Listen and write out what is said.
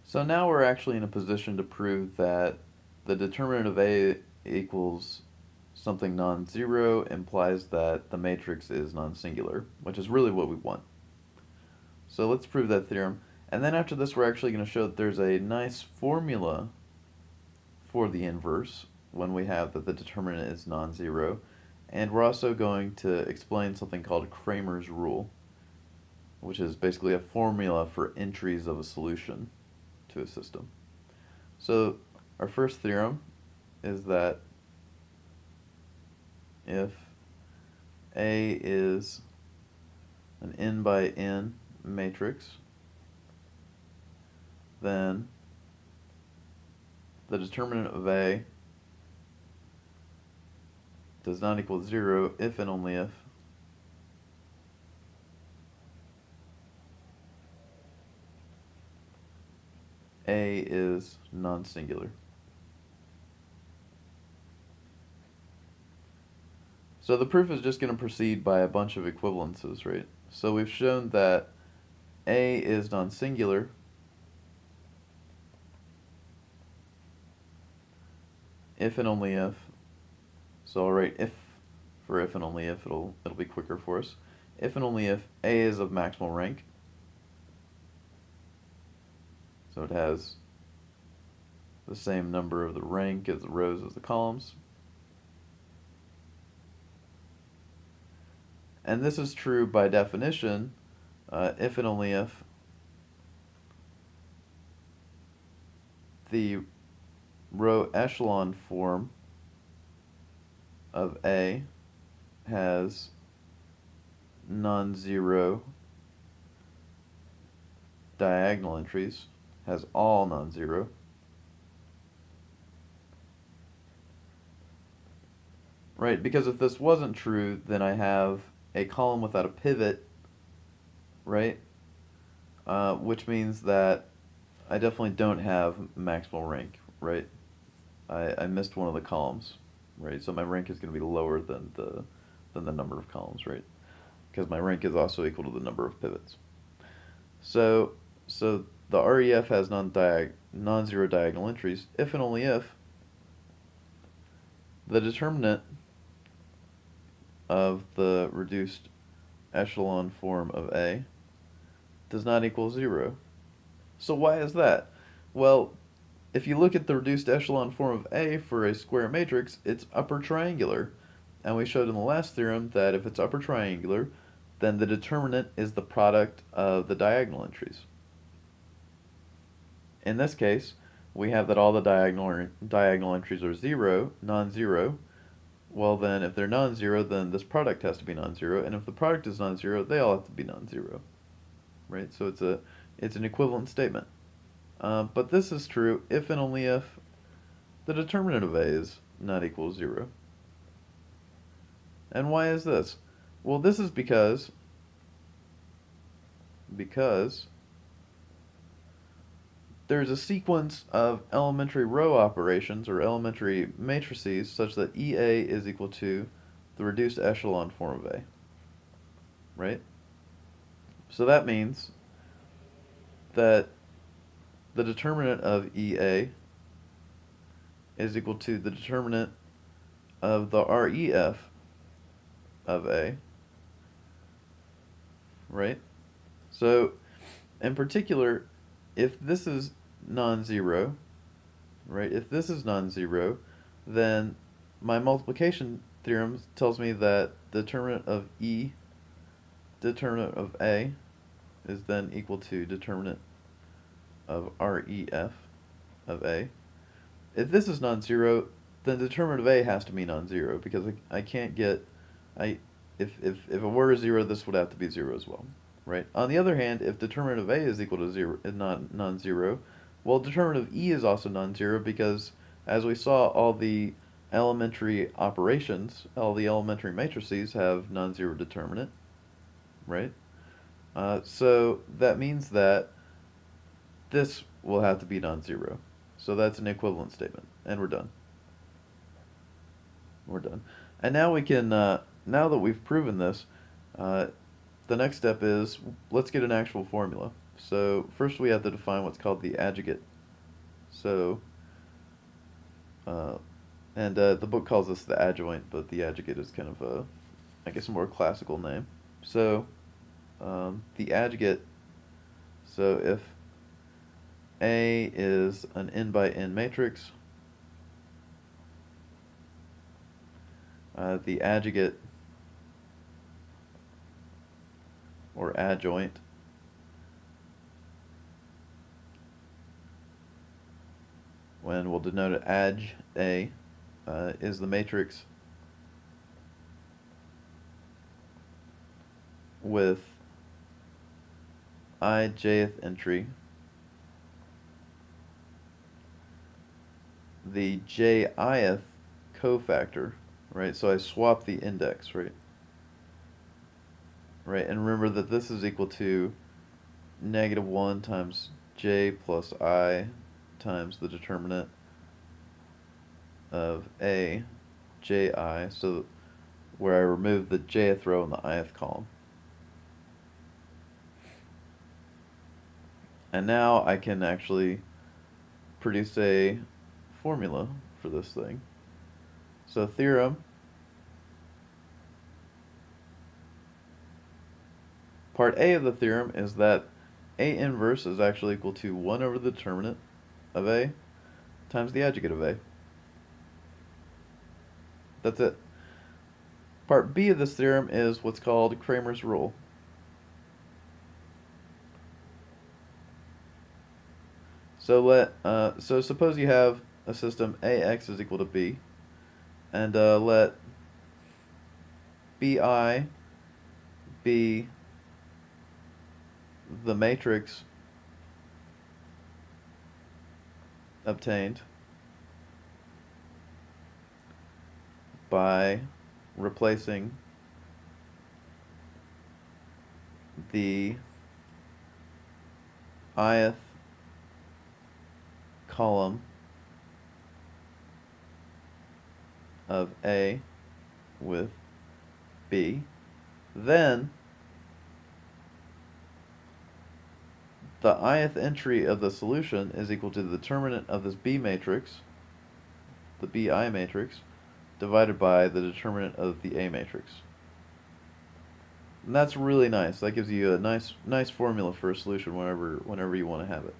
So now we're actually in a position to prove that the determinant of A equals something non-zero implies that the matrix is non-singular, which is really what we want. So let's prove that theorem. And then after this, we're actually going to show that there's a nice formula for the inverse when we have that the determinant is non-zero. And we're also going to explain something called Cramer's rule, which is basically a formula for entries of a solution to a system. So our first theorem is that if A is an n by n matrix, then the determinant of A does not equal 0 if and only if A is non-singular. So the proof is just going to proceed by a bunch of equivalences, right? So we've shown that A is non-singular if and only if. So I'll write if for if and only if, it'll be quicker for us. If and only if A is of maximal rank. So it has the same number of the rank as the rows as the columns. And this is true by definition if and only if the row echelon form of A has non-zero diagonal entries, has all non-zero. Right, because if this wasn't true, then I have a column without a pivot, right? Which means that I definitely don't have maximal rank, right? I missed one of the columns, right? So my rank is going to be lower than the number of columns, right? Because my rank is also equal to the number of pivots. So the REF has non-zero diagonal entries if and only if the determinant of the reduced echelon form of A does not equal 0. So why is that? Well, if you look at the reduced echelon form of A for a square matrix, it's upper triangular. And we showed in the last theorem that if it's upper triangular, then the determinant is the product of the diagonal entries. In this case, we have that all the diagonal entries are non-zero. Well then, if they're non-zero, then this product has to be non-zero, and if the product is non-zero, they all have to be non-zero, right? So it's an equivalent statement. But this is true if and only if the determinant of A is not equal to 0. And why is this? Well, this is because there's a sequence of elementary row operations or elementary matrices such that EA is equal to the reduced echelon form of A, right? So that means that the determinant of EA is equal to the determinant of the REF of A, right? So in particular, if this is non-zero, right, if this is non-zero, then my multiplication theorem tells me that the determinant of determinant of A is then equal to determinant of REF of A. If this is non-zero, then the determinant of A has to be non-zero, because I can't get, if it were 0, this would have to be 0 as well, right? On the other hand, if determinant of A is equal to 0, is not non-zero, well, determinant of E is also non-zero, because as we saw, all the elementary operations, all the elementary matrices have non-zero determinant, right? So that means that this will have to be non-zero. So that's an equivalent statement, and we're done. We're done. And now we can, now that we've proven this, the next step is, let's get an actual formula. So first we have to define what's called the adjugate. So, the book calls this the adjoint, but the adjugate is kind of a, I guess, a more classical name. So, the adjugate, so if A is an n by n matrix, the adjugate, or adjoint, when we'll denote it adj A, is the matrix with I jth entry, the jith cofactor, right? So I swap the index, right? Right, and remember that this is equal to -1 times j plus I times the determinant of A, ji, so where I remove the jth row in the ith column. And now I can actually produce a formula for this thing. So theorem, part A of the theorem is that A inverse is actually equal to 1 over the determinant of A times the adjugate of A. That's it. Part B of this theorem is what's called Cramer's rule. So suppose you have a system AX is equal to B, and let BI be the matrix obtained by replacing the ith column of A with B. Then the ith entry of the solution is equal to the determinant of this B matrix, the BI matrix, divided by the determinant of the A matrix. And that's really nice. That gives you a nice formula for a solution whenever you want to have it.